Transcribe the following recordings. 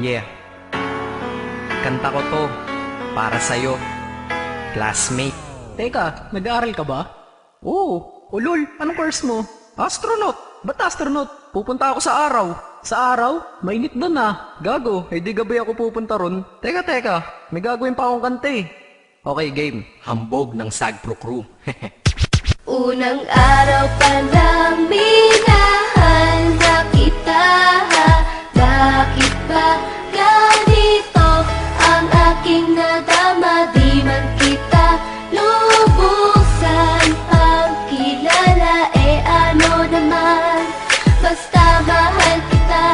Yeah, kanta ko to para sa'yo, classmate. Teka, nag-aaral ka ba? Oo. Ulol, anong course mo? Astronaut. Ba't astronaut? Pupunta ako sa araw. Sa araw? Mainit doon ah. Gago, di gabi ako pupunta ron. Teka, may gagawin pa akong kanta eh. Okay, game. Hambog ng Sagpro Crew. Unang araw pa lang minahal na kita. Bakit ba ganito ang aking nadama? Di man kita lubusan ang kilala. Ano naman, basta mahal kita.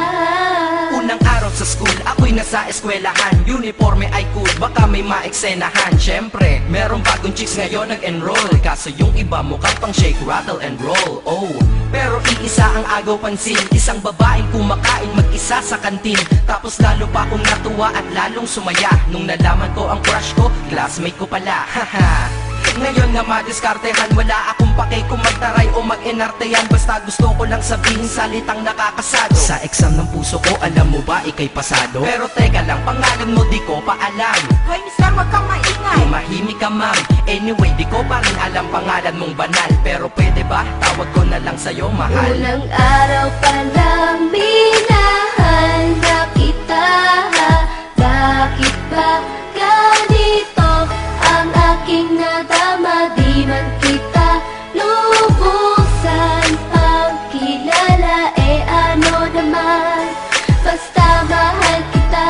Unang araw sa school, ako'y nasa eskwelahan. Uniforme ay cool, baka may maeksenahan. Syempre, merong bagong chicks ngayon nag-enroll. Kaso yung iba mukhang pang shake, rattle and roll. Oh, pero iisa ang agaw pansin. Isang babaeng kumakain mag-isa sa kantin. Tapos lalo pa akong natuwa at lalong sumaya nung nalaman ko ang crush ko, classmate ko pala. Haha. Ngayon na madiskartehan, wala akong pake kung magtaray o mag-enartehan. Basta gusto ko lang sabihin salitang nakakasado. Sa exam ng puso ko, alam mo ba, ikay pasado? Pero teka lang, pangalan mo di ko pa alam. Hoy, mister, wag kang maingay. Tumahimik ka, ma'am. Anyway, di ko pa rin alam pangalan mong banal. Pero pwede ba, tawag ko na lang sa'yo, mahal. Unang araw pa lang minahal na kita. Bakit ba ganito ang aking nadama? Di man kita lubusan ang kilala. Ano naman, basta mahal kita.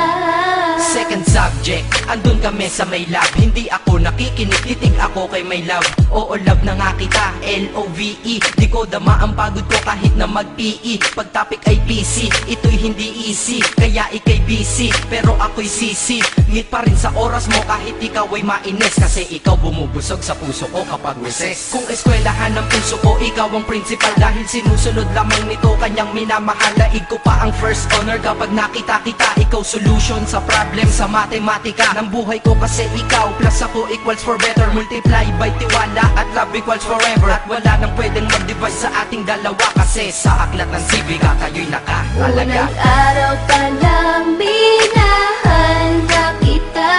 Second subject, andun kami sa may lab. Hindi ako nakikinig, titig ako kay may love. Oo, love na nga kita, L-O-V-E. Di ko dama ang pagod ko kahit na mag-PE. Pag topic ay PC, ito'y hindi easy. Kaya ikay busy, pero ako'y sisi. Ngit pa rin sa oras mo kahit ikaw ay mainis. Kasi ikaw bumubusog sa puso ko kapag recess. Kung eskwelahan ng puso ko, ikaw ang principal. Dahil sinusunod lamang nito kanyang minamahal. Laig ko pa ang first honor kapag nakita kita. Ikaw solution sa problem sa matematika ng buhay ko, kasi ikaw plus ako equals for better. Multiply by tiwala at love equals forever. At wala nang pwedeng mag-divide sa ating dalawa, kasi sa aklat ng sibika kayo'y nakahalaga. Unang araw pa lang minahal na kita.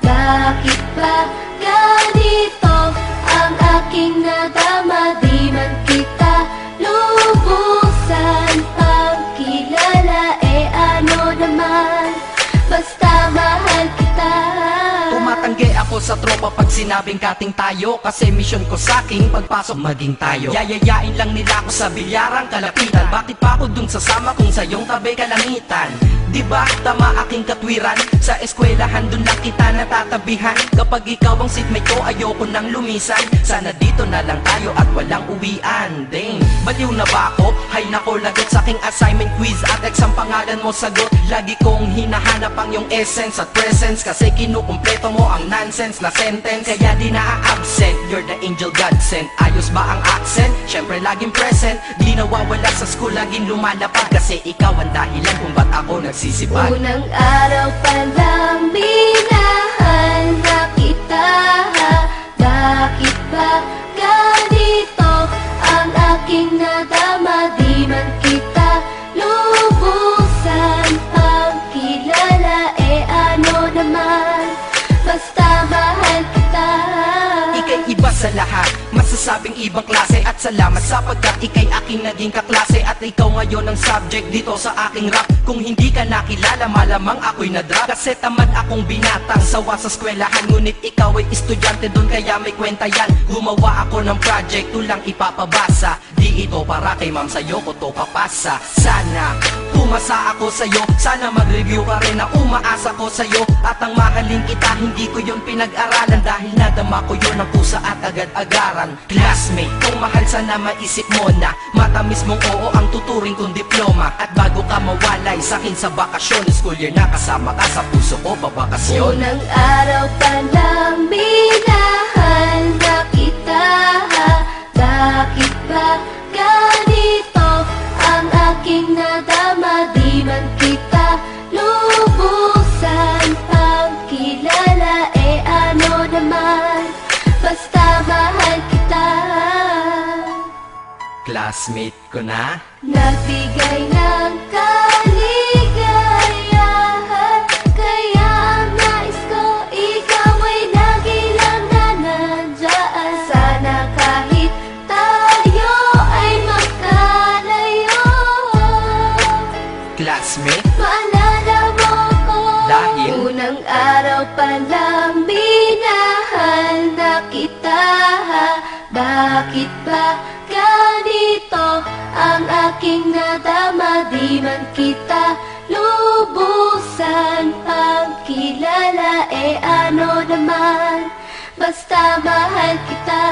Bakit ba ganito ang aking nadama? Di man kita lubusan ang kilala. Ano naman, basta mahal kita. Tumatanggi ako sa tropa pag sinabing kating tayo, kasi mission ko sa aking pagpasok maging tayo. Yayayain lang nila ako sa bilyarang kalapitan. Bakit pa ako dun sasama kung sa iyong tabi kalangitan? Diba tama aking katwiran? Sa eskwelahan dun lang kita natatabihan. Kapag ikaw ang seatmate ko, ayoko nang lumisan. Sana dito na lang tayo at walang uwian. Dang, baliw na ba ako? Hay nako, lagot sa aking assignment quiz at exam, pangalan mo sagot. Lagi kong hinahanap ang iyong essence at presence, kasi kinukumpleto mo ang nonsense na sentence. Kaya di na-absent, you're the angel God sent. Ayos ba ang accent? Syempre laging present. Di nawawala sa school, laging lumalapag, kasi ikaw ang dahilan kung ba't ako nagsisipag. Unang araw pa lang minahal na kita. Bakit ba ganito ang aking nadama? Di man kita lubusan ang kilala. Ano naman, basta mahal kita. Ika'y iba sa lahat, masasabing ibang klase. At salamat sapagkat ika'y aking naging kaklase. At ikaw ngayon ang subject dito sa aking rap. Kung hindi ka nakilala, malamang ako'y na-drop. Kasi tamad akong binatang sawa sa eskwelahan. Ngunit ikaw ay estudyante dun, kaya may kwenta yan. Gumawa ako ng project, tulang ipapabasa. Di ito para kay ma'am, sa'yo ko to papasa. Sana pumasa ako sa'yo, sana mag-review ka rin na umaasa ko sa'yo. At ang mahalin kita, hindi ko yun pinag-aralan. Dahil nadama ko yun ang pusa at agad-agaran. Classmate, kung mahal, sana maisip mo na matamis mong oo ang tuturing kong diploma. At bago ka mawalay sa'kin sa bakasyon, school year na kasama ka sa puso ko pabakasyon. Unang araw pa lang minahal na kita. Bakit ba ganito ang aking nadama? Di man kita lubusan ang kilala. Ano naman, basta mahal kita. Classmate ko na. Nagbigay ng kaligaya. palang minahal na kita. Bakit ba ganito ang aking nadama? Di man kita lubusan pagkilala, ano naman, basta mahal kita.